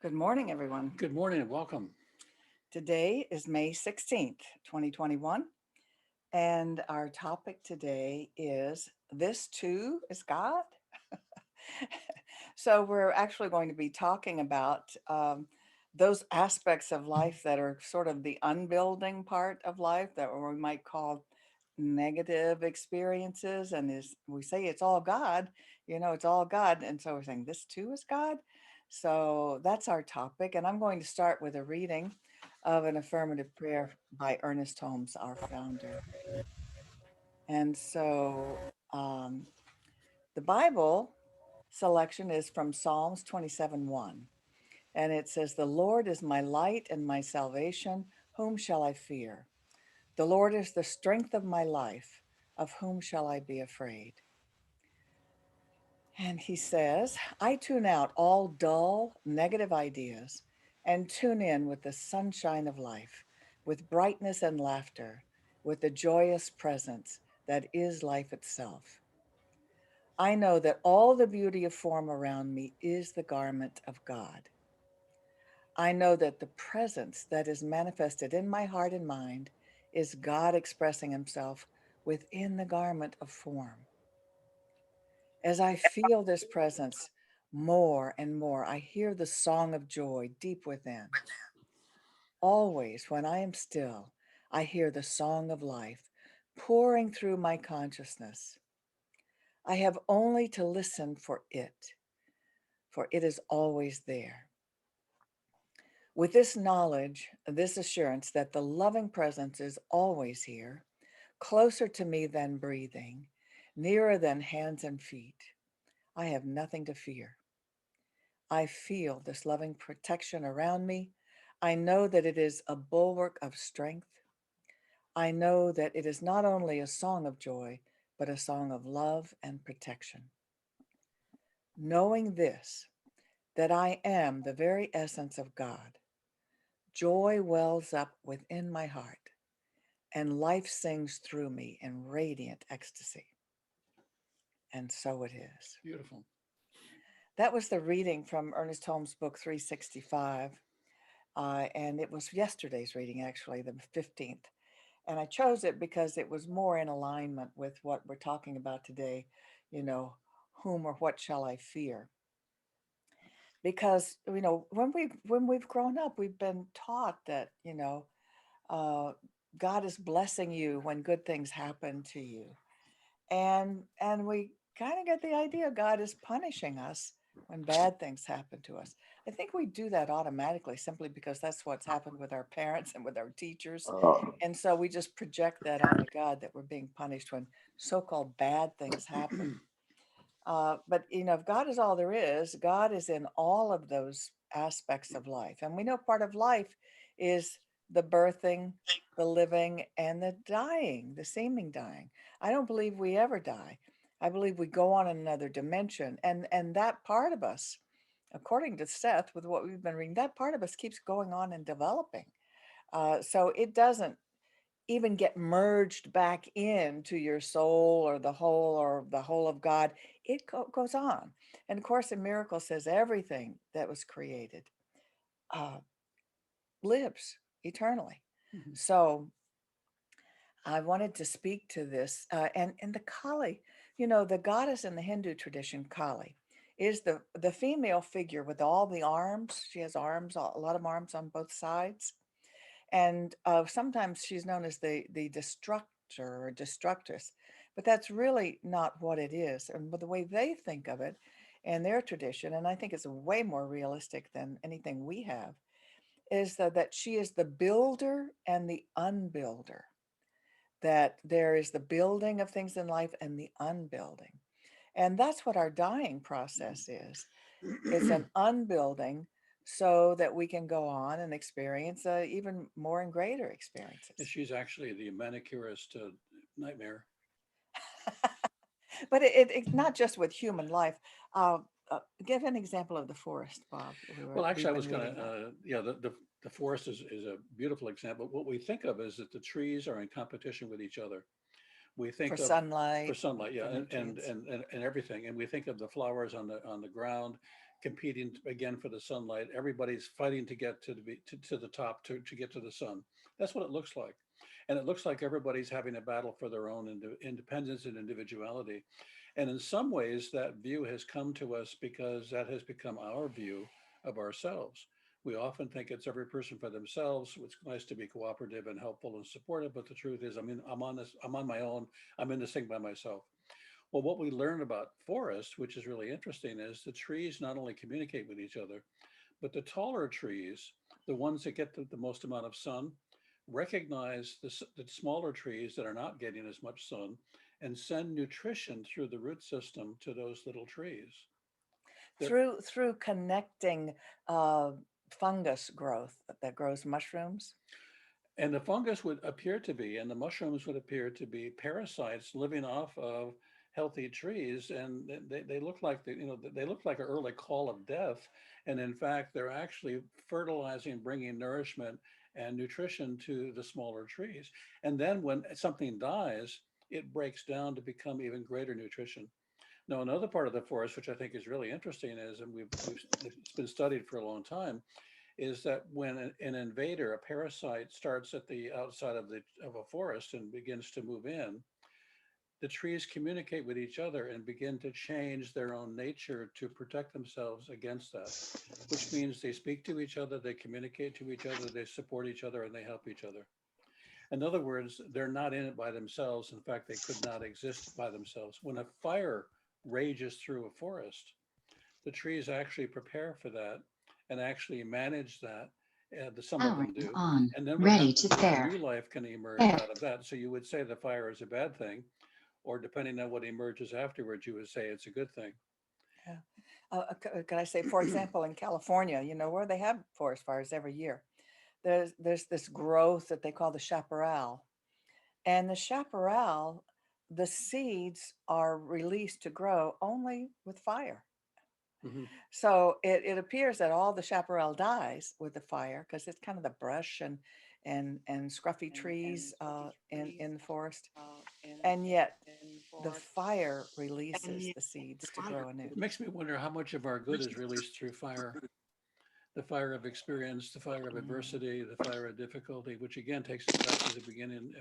Good morning, everyone. Good morning and welcome. Today is May 16th, 2021, and our topic today is This Too is God. So, we're actually going to be talking about those aspects of life that are sort of the unbuilding part of life that we might call negative experiences. And is we say it's all God, it's all God. And so we're saying this too is God. So that's our topic. And I'm going to start with a reading of an affirmative prayer by Ernest Holmes, our founder. And so um, the Bible selection is from Psalms 27:1. And it says, "The Lord is my light and my salvation. Whom shall I fear? The Lord is the strength of my life. Of whom shall I be afraid?" And he says, "I tune out all dull, negative ideas and tune in with the sunshine of life, with brightness and laughter, with the joyous presence that is life itself. I know that all the beauty of form around me is the garment of God. I know that the presence that is manifested in my heart and mind is God expressing himself within the garment of form. As I feel this presence more and more, I hear the song of joy deep within. Always, when I am still, I hear the song of life pouring through my consciousness. I have only to listen for it is always there. With this knowledge, this assurance that the loving presence is always here, closer to me than breathing, nearer than hands and feet, I have nothing to fear. I feel this loving protection around me. I know that it is a bulwark of strength. I know that it is not only a song of joy, but a song of love and protection. Knowing this, that I am the very essence of God, joy wells up within my heart, and life sings through me in radiant ecstasy. And so it is. Beautiful. That was the reading from Ernest Holmes' book 365. And it was yesterday's reading, actually, the 15th. And I chose it because it was more in alignment with what we're talking about today, you know, whom or what shall I fear? Because, when we've grown up, we've been taught that, uh, God is blessing you when good things happen to you. And we kind of get the idea God is punishing us when bad things happen to us. I think we do that automatically simply because that's what's happened with our parents and with our teachers. And so we just project that onto God, that we're being punished when so-called bad things happen. But if God is all there is, God is in all of those aspects of life. And we know part of life is the birthing, the living, and the dying, the seeming dying. I don't believe we ever die. I believe we go on another dimension. And that part of us, according to Seth, with what we've been reading, that part of us keeps going on and developing. So it doesn't even get merged back into your soul or the whole of God. It goes on. And of course, in Miracle says everything that was created uh, lives eternally. Mhm. So I wanted to speak to this. And the Kali, the goddess in the Hindu tradition, Kali, is the female figure with all the arms. She has arms, a lot of arms on both sides. And sometimes she's known as the destructor or destructress, but that's really not what it is. And the way they think of it and their tradition, and I think it's way more realistic than anything we have, is that she is the builder and the unbuilder. That there is the building of things in life and the unbuilding. And that's what our dying process is. It's an unbuilding so that we can go on and experience even more and greater And experiences. she's actually the manicurist nightmare. But it's not just with human life. Uh, give an example of the forest, Bob, Well, actually, we've I been was going reading to, about. the forest is a beautiful example. What we think of is that the trees are in competition with each other. We For think of for sunlight, sunlight, yeah, for and nutrients. everything, and we think of the flowers on the ground competing again for the sunlight. Everybody's fighting to get to the top to get to the sun. That's what it looks like. And it looks like everybody's having a battle for their own independence and individuality. And in some ways, that view has come to us because that has become our view of ourselves. We often think it's every person for themselves. It's nice to be cooperative and helpful and supportive, but the truth is, I mean, I'm on my own. I'm in this thing by myself. Well, what we learn about forests, which is really interesting, is the trees not only communicate with each other, but the taller trees, the ones that get the most amount of sun, recognize the smaller trees that are not getting as much sun and send nutrition through the root system to those little trees. They're, Through connecting uh, fungus growth that grows mushrooms. and the fungus would appear to be, and the mushrooms would appear to be parasites living off of healthy trees, and they look like they look like an early call of death, and in fact they're actually fertilizing, bringing nourishment and nutrition to the smaller trees. And then when something dies, it breaks down to become even greater nutrition. Now, another part of the forest, which I think is really interesting, is, and it's been studied for a long time, is that when an invader, a parasite, starts at the outside of a forest and begins to move in, the trees communicate with each other and begin to change their own nature to protect themselves against that, which means they speak to each other, they communicate to each other, they support each other, and they help each other. In other words, they're not in it by themselves. In fact, they could not exist by themselves. When a fire rages through a forest, the trees actually prepare for that and actually manage that. Some of them Powering do. on. And then what Ready happens to is pair. new life can emerge Pair. out of that. So you would say the fire is a bad thing, or depending on what emerges afterwards, you would say it's a good thing. Yeah. Can I say, for example, in California, where they have forest fires every year, there's this growth that they call the chaparral, and the chaparral, the seeds are released to grow only with fire. Mhm. So it appears that all the chaparral dies with the fire because it's kind of the brush and scruffy trees in the forest, and yet the fire releases the seeds to grow anew. It makes me wonder how much of our good is released through fire. The fire of experience, the fire of Mm. adversity, the fire of difficulty, which again takes us back to the beginning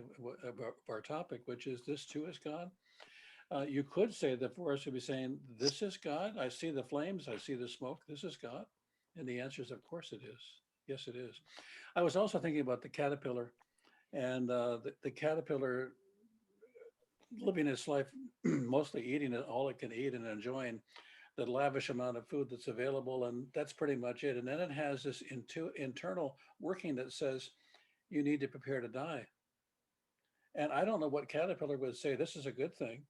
of our topic, which is this too is God. You could say the forest would be saying, "This is God. I see the flames. I see the smoke. This is God." And the answer is, of course, it is. Yes, it is. I was also thinking about the caterpillar and the caterpillar living its life mostly eating all it can eat and enjoying the lavish amount of food that's available. And that's pretty much it. And then it has this internal working that says, you need to prepare to die. And I don't know what caterpillar would say, this is a good thing.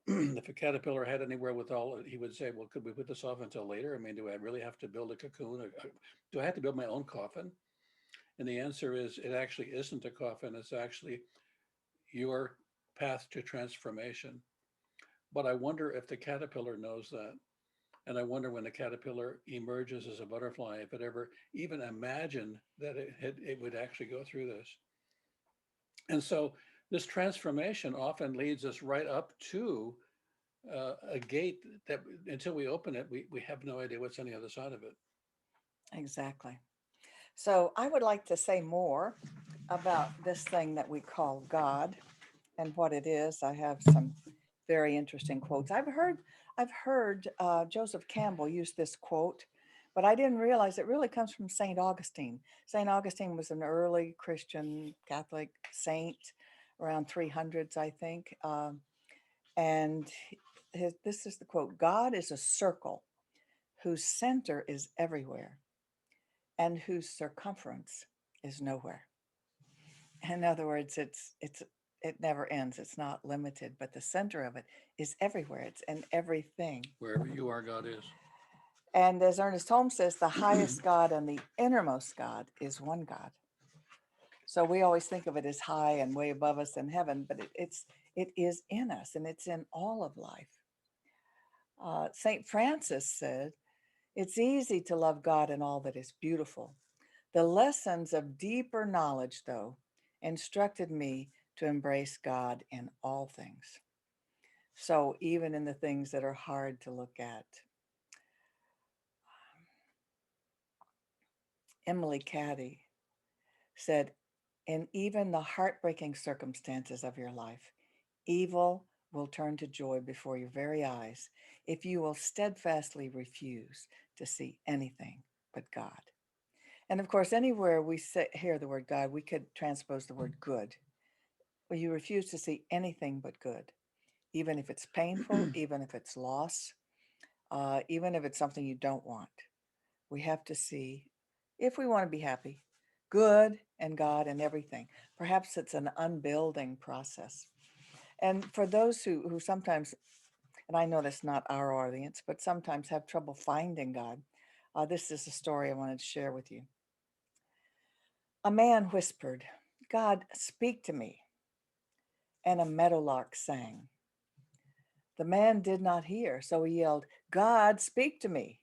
If a caterpillar had any wherewithal, he would say, well, could we put this off until later? I mean, do I really have to build a cocoon? Do I have to build my own coffin? And the answer is, it actually isn't a coffin. It's actually your path to transformation. But I wonder if the caterpillar knows that. And I wonder when the caterpillar emerges as a butterfly, if it ever even imagined that it would actually go through this. And so this transformation often leads us right up to a gate that until we open it, we have no idea what's on the other side of it. Exactly. So I would like to say more about this thing that we call God and what it is. I have some very interesting quotes. I've heard Joseph Campbell use this quote, but I didn't realize it really comes from Saint Augustine. Saint Augustine was an early Christian Catholic saint around 300s, I think. And this is the quote: God is a circle whose center is everywhere and whose circumference is nowhere. In other words, it never ends. It's not limited, but the center of it is everywhere. It's in everything. Wherever you are, God is. And as Ernest Holmes says, the highest God and the innermost God is one God. So we always think of it as high and way above us in heaven, but it is in us and it's in all of life. Saint Francis said, "It's easy to love God and all that is beautiful. The lessons of deeper knowledge, though, instructed me to embrace God in all things." So even in the things that are hard to look at. Emily Caddy said, in even the heartbreaking circumstances of your life, evil will turn to joy before your very eyes if you will steadfastly refuse to see anything but God. And of course, anywhere we hear the word God, we could transpose the word good. Well, you refuse to see anything but good, even if it's painful, even if it's loss, even if it's something you don't want. We have to see, if we want to be happy, good and God and everything. Perhaps it's an unbuilding process. And for those who sometimes, and I know that's not our audience, but sometimes have trouble finding God, this is a story I wanted to share with you. A man whispered, God, speak to me, and a meadowlark sang. The man did not hear, so he yelled, God, speak to me,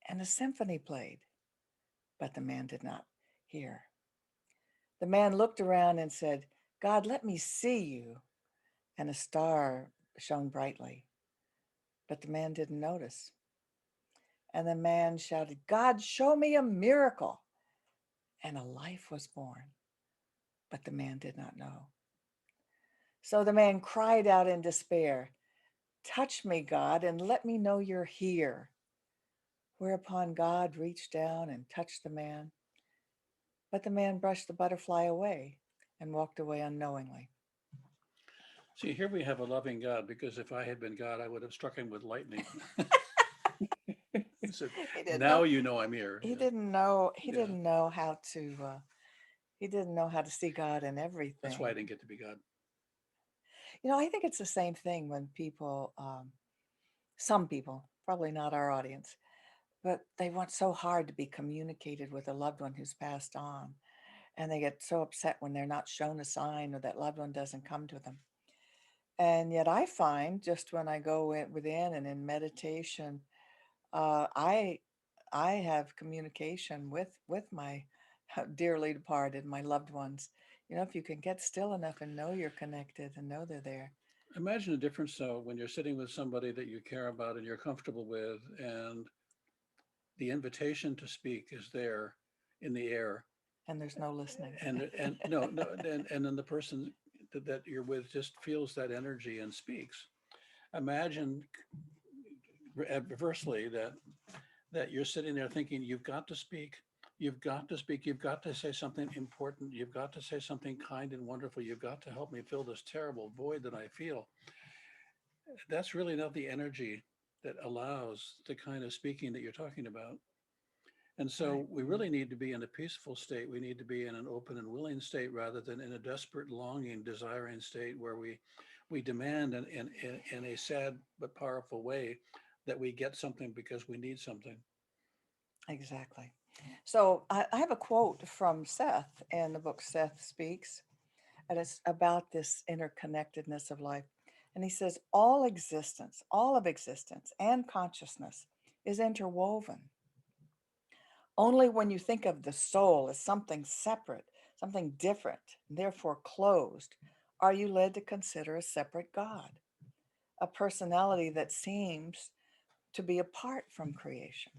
and a symphony played, but the man did not hear. The man looked around and said, God, let me see you, and a star shone brightly, but the man didn't notice. And the man shouted, God, show me a miracle, and a life was born, but the man did not know. So the man cried out in despair, touch me, God, and let me know you're here. Whereupon God reached down and touched the man, but the man brushed the butterfly away and walked away unknowingly. See, here we have a loving God, because if I had been God, I would have struck him with lightning. He said, He didn't now know. you know I'm here. He Yeah. didn't know. He Yeah. didn't know how to. He didn't know how to see God in That's why I everything. didn't get to be God. I think it's the same thing when people, some people, probably not our audience, but they want so hard to be communicated with a loved one who's passed on. And they get so upset when they're not shown a sign or that loved one doesn't come to them. And yet I find just when I go within and in meditation, uh, I I have communication with my dearly departed, my loved ones. If you can get still enough and know you're connected and know they're there, Imagine the difference, though, when you're sitting with somebody that you care about and you're comfortable with, and the invitation to speak is there in the air, and there's no listening. and no, no, and then the person that you're with just feels that energy and speaks. Imagine reversely that you're sitting there thinking, you've got to speak, you've got to speak, you've got to say something important, you've got to say something kind and wonderful, you've got to help me fill this terrible void that I feel. That's really not the energy that allows the kind of speaking that you're talking about. And Right. so we really need to be in a peaceful state. We need to be in an open and willing state rather than in a desperate, longing, desiring state where we demand in a sad but powerful way that we get something because we need something. Exactly. So I have a quote from Seth in the book Seth Speaks, and it's about this interconnectedness of life. And he says, all of existence and consciousness is interwoven. Only when you think of the soul as something separate, something different, and therefore closed, are you led to consider a separate God, a personality that seems to be apart from creation.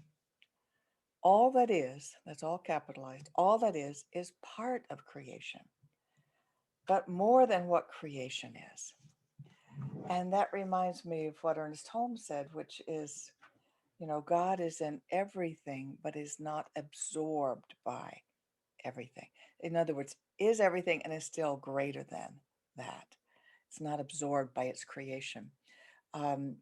All that is, that's all capitalized, all that is part of creation, but more than what creation is. And that reminds me of what Ernest Holmes said, which is, God is in everything, but is not absorbed by everything. In other words, is everything and is still greater than that. It's not absorbed by its creation. Um,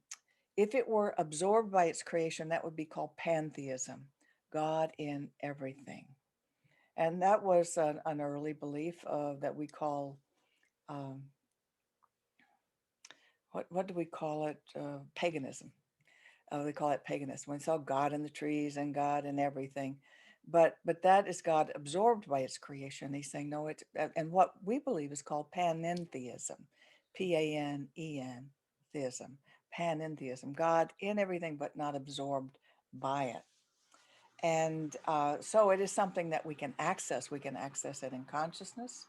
if it were absorbed by its creation, that would be called pantheism, God in everything. And that was an early belief that we call, um, what do we call it? Paganism. They call it paganism. We saw God in the trees and God in everything, but that is God absorbed by its creation. He's saying no. It's and what we believe is called panentheism, Panen theism, panentheism. God in everything, but not absorbed by it. And so it is something that we can access. We can access it in consciousness.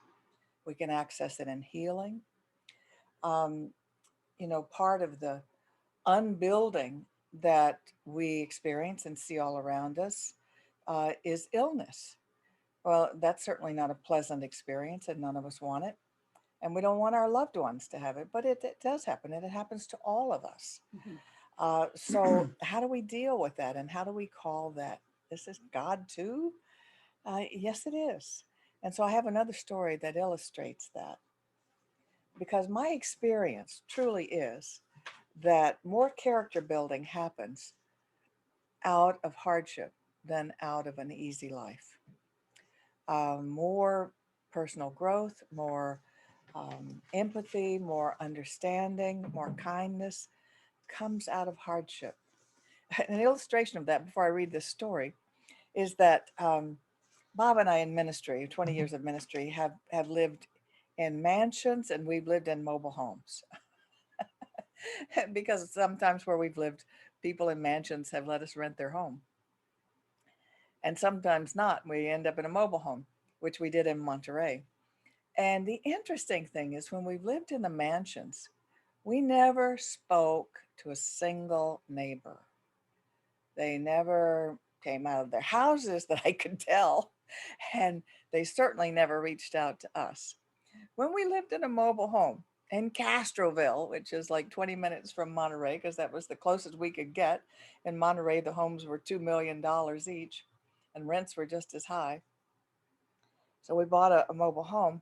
We can access it in healing. Um, part of the unbuilding that we experience and see all around us. is illness. Well, that's certainly not a pleasant experience, and none of us want it. And we don't want our loved ones to have it, but it does happen, and it happens to all of us. Mhm. So, how do we deal with that, and how do we call that? This is God too? Yes, it is. And so, I have another story that illustrates that because my experience truly is that more character building happens out of hardship than out of an easy life. More personal growth, more empathy, more understanding, more kindness comes out of hardship. An illustration of that, before I read this story, is that Bob and I in ministry, 20 years of ministry, have lived in mansions and we've lived in mobile homes. Because sometimes where we've lived, people in mansions have let us rent their home. And sometimes not. We end up in a mobile home, which we did in Monterey. And the interesting thing is, when we've lived in the mansions, we never spoke to a single neighbor. They never came out of their houses that I could tell. And they certainly never reached out to us. When we lived in a mobile home in Castroville, which is like 20 minutes from Monterey, because that was the closest we could get. In Monterey, the homes were $2 million each, and rents were just as high. So we bought a mobile home.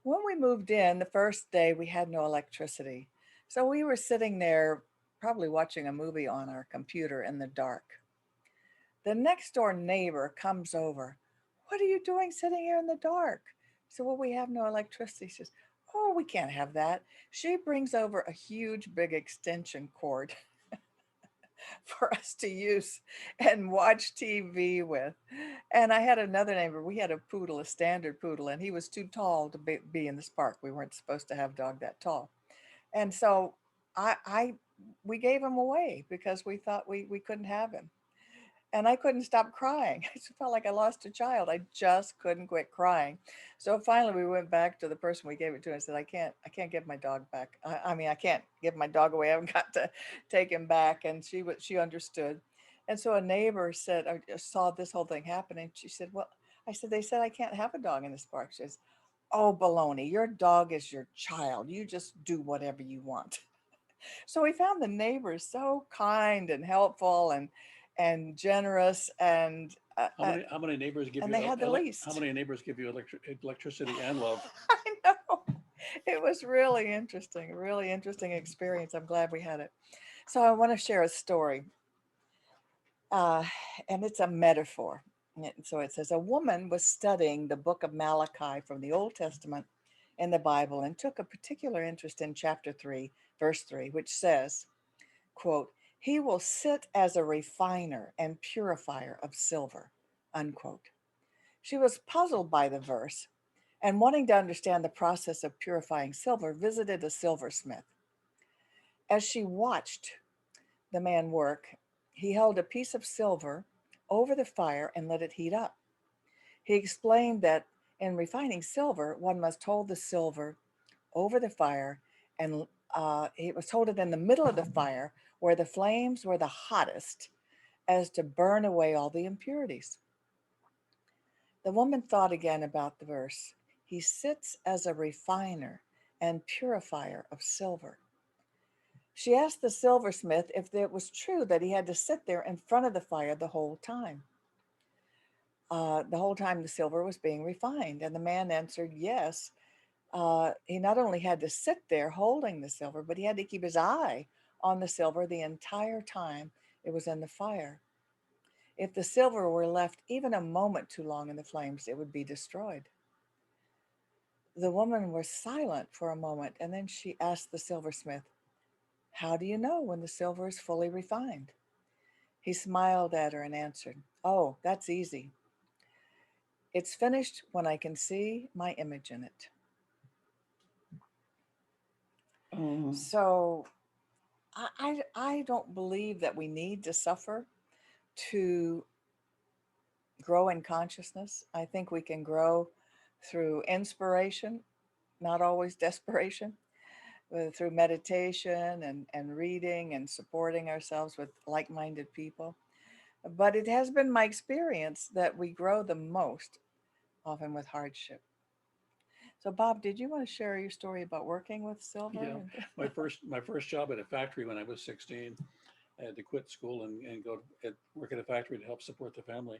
When we moved in, the first day we had no electricity. So we were sitting there probably watching a movie on our computer in the dark. The next door neighbor comes over. What are you doing sitting here in the dark? So, well, we have no electricity. She says, oh, we can't have that. She brings over a huge, big extension cord for us to use and watch TV with. And I had another neighbor. We had a poodle, a standard poodle, and he was too tall to be in this park. We weren't supposed to have a dog that tall. And so I we gave him away because we thought we couldn't have him. And I couldn't stop crying. I just felt like I lost a child. I just couldn't quit crying. So finally, we went back to the person we gave it to and said, I can't give my dog back. I mean, I can't give my dog away. I haven't got to take him back." And she understood. And so a neighbor said, I just saw this whole thing happening. She said, "Well," I said, "they said I can't have a dog in this park." She says, "Oh, baloney! Your dog is your child. You just do whatever you want." So we found the neighbors so kind and helpful and generous, How many neighbors give and you they had the how least. many neighbors give you electricity and love? I know. It was really interesting experience. I'm glad we had it. So I want to share a story, uh, and it's a metaphor. So it says, a woman was studying the book of Malachi from the Old Testament in the Bible and took a particular interest in chapter 3, verse 3, which says, quote, "He will sit as a refiner and purifier of silver," unquote. She was puzzled by the verse and, wanting to understand the process of purifying silver, visited a silversmith. As she watched the man work, he held a piece of silver over the fire and let it heat up. He explained that in refining silver, one must hold the silver over the fire, and it was hold it in the middle of the fire where the flames were the hottest, as to burn away all the impurities. The woman thought again about the verse. He sits as a refiner and purifier of silver. She asked the silversmith if it was true that he had to sit there in front of the fire the whole time the silver was being refined. And the man answered yes. He not only had to sit there holding the silver, but he had to keep his eye on the silver the entire time it was in the fire. If the silver were left even a moment too long in the flames, it would be destroyed. The woman was silent for a moment, and then she asked the silversmith, "How do you know when the silver is fully refined?" He smiled at her and answered, "Oh, that's easy. It's finished when I can see my image in it." Mm. So I don't believe that we need to suffer to grow in consciousness. I think we can grow through inspiration, not always desperation, through meditation and reading and supporting ourselves with like minded people. But it has been my experience that we grow the most often with hardship. So, Bob, did you want to share your story about working with silver? Yeah, my first job at a factory when I was 16, I had to quit school and go work at a factory to help support the family.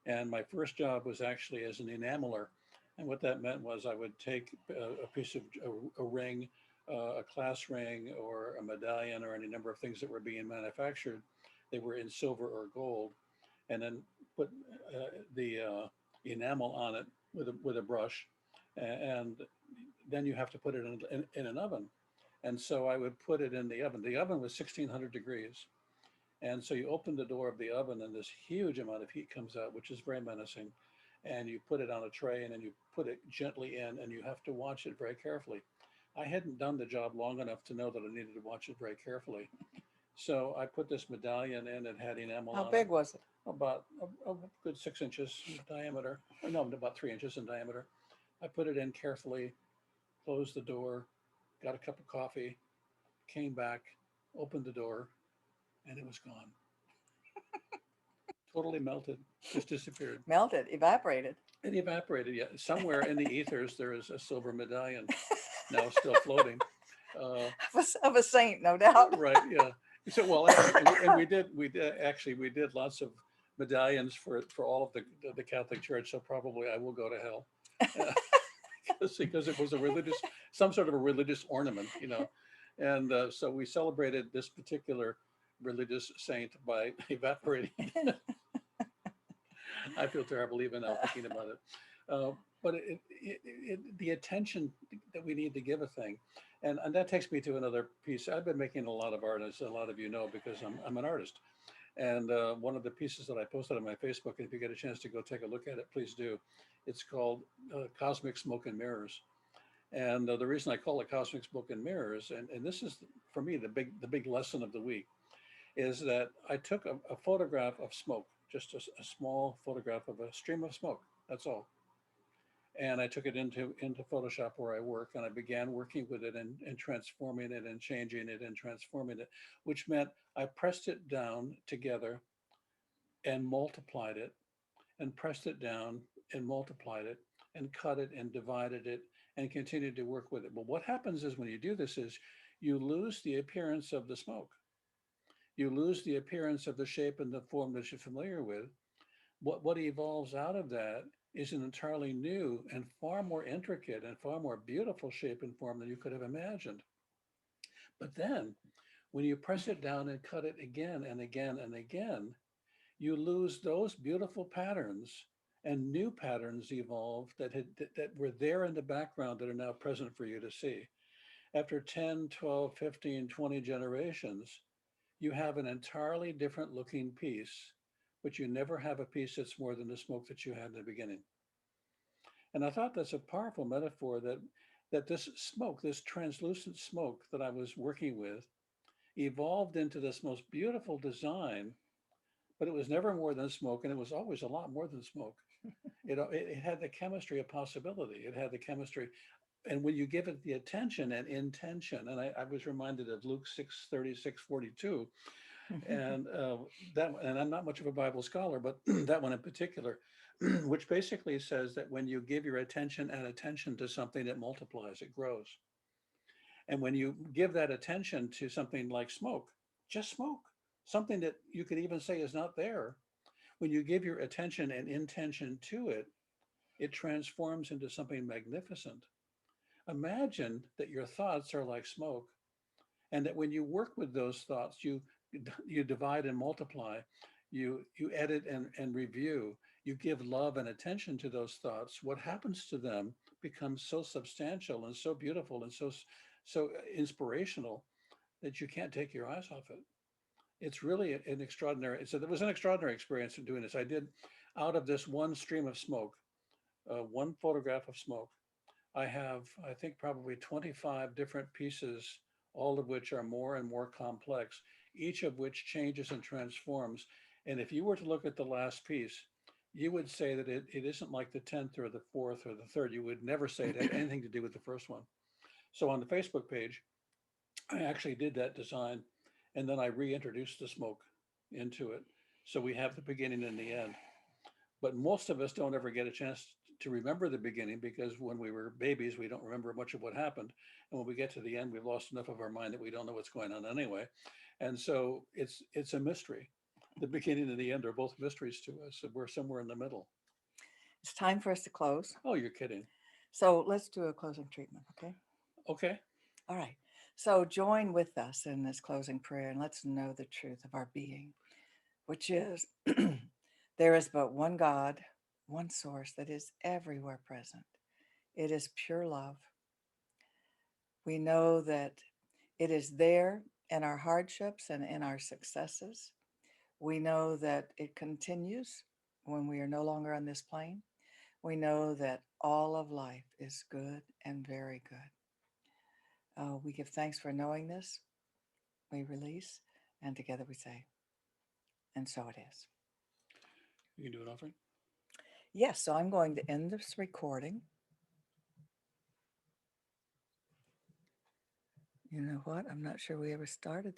And my first job was actually as an enameler. And what that meant was I would take a piece of a ring, a class ring, or a medallion, or any number of things that were being manufactured. They were in silver or gold, and then put the enamel on it with a brush, and then you have to put it in an oven. And so I would put it in the oven. The oven was 1600 degrees. And so you open the door of the oven and this huge amount of heat comes out, which is very menacing. And you put it on a tray and then you put it gently in and you have to watch it very carefully. I hadn't done the job long enough to know that I needed to watch it very carefully. So I put this medallion in, it had enamel How on it, big was it? about a good 6 inches in diameter. Or no, about 3 inches in diameter. I put it in carefully, closed the door, got a cup of coffee, came back, opened the door, and it was gone. Totally melted, just disappeared. Melted, evaporated. It evaporated. Yeah, somewhere in the ethers there is a silver medallion now still floating. Uh, Of a saint, no doubt. right? Yeah. So well, and we did lots of medallions for all of the Catholic Church. So probably I will go to hell. Uh, because it was a religious, some sort of a religious ornament, and so we celebrated this particular religious saint by evaporating. I feel terrible even now thinking about it. Uh, but the attention that we need to give a thing, and that takes me to another piece. I've been making a lot of art, as a lot of you know, because I'm an artist. And one of the pieces that I posted on my Facebook, if you get a chance to go take a look at it, please do. It's called Cosmic Smoke and Mirrors. And the reason I call it Cosmic Smoke and Mirrors, and this is for me the big lesson of the week, is that I took a photograph of smoke, just a small photograph of a stream of smoke. That's all. And I took it into Photoshop where I work, and I began working with it and transforming it and changing it and transforming it, which meant I pressed it down together and multiplied it, and pressed it down and multiplied it and cut it and divided it and continued to work with it. But what happens is when you do this is you lose the appearance of the smoke. You lose the appearance of the shape and the form that you're familiar with. What evolves out of that is an entirely new and far more intricate and far more beautiful shape and form than you could have imagined. But then when you press it down and cut it again and again and again, you lose those beautiful patterns, and new patterns evolve that were there in the background that are now present for you to see. After 10, 12, 15, 20 generations, you have an entirely different looking piece, but you never have a piece that's more than the smoke that you had in the beginning. And I thought that's a powerful metaphor that this smoke, this translucent smoke that I was working with, evolved into this most beautiful design, but it was never more than smoke, and it was always a lot more than smoke. It had the chemistry of possibility. It had the chemistry, and when you give it the attention and intention, and I was reminded of Luke 6:36-42, and and I'm not much of a Bible scholar, but that one in particular, which basically says that when you give your attention and attention to something, it multiplies, it grows. And when you give that attention to something like smoke, just smoke, something that you could even say is not there, when you give your attention and intention to it, it transforms into something magnificent. Imagine that your thoughts are like smoke, and that when you work with those thoughts, you divide and multiply, you edit and review, you give love and attention to those thoughts. What happens to them becomes so substantial and so beautiful and so inspirational that you can't take your eyes off it. It's really an extraordinary. So it was an extraordinary experience in doing this. I did out of this one stream of smoke, one photograph of smoke. I have, I think, probably 25 different pieces, all of which are more and more complex, each of which changes and transforms. And if you were to look at the last piece, you would say that it isn't like the 10th or the fourth or the third. You would never say it had anything to do with the first one. So on the Facebook page, I actually did that design, and then I reintroduced the smoke into it. So we have the beginning and the end. But most of us don't ever get a chance to remember the beginning because when we were babies, we don't remember much of what happened. And when we get to the end, we've lost enough of our mind that we don't know what's going on anyway. And so it's a mystery. The beginning and the end are both mysteries to us. And we're somewhere in the middle. It's time for us to close. Oh, you're kidding. So let's do a closing treatment, okay? Okay. All right. So join with us in this closing prayer and let's know the truth of our being, which is there is but one God, one source that is everywhere present. It is pure love. We know that it is there in our hardships and in our successes. We know that it continues when we are no longer on this plane. We know that all of life is good and very good. We give thanks for knowing this. We release, and together we say, and so it is. You can do an offering. Yes, so I'm going to end this recording. You know what? I'm not sure we ever started.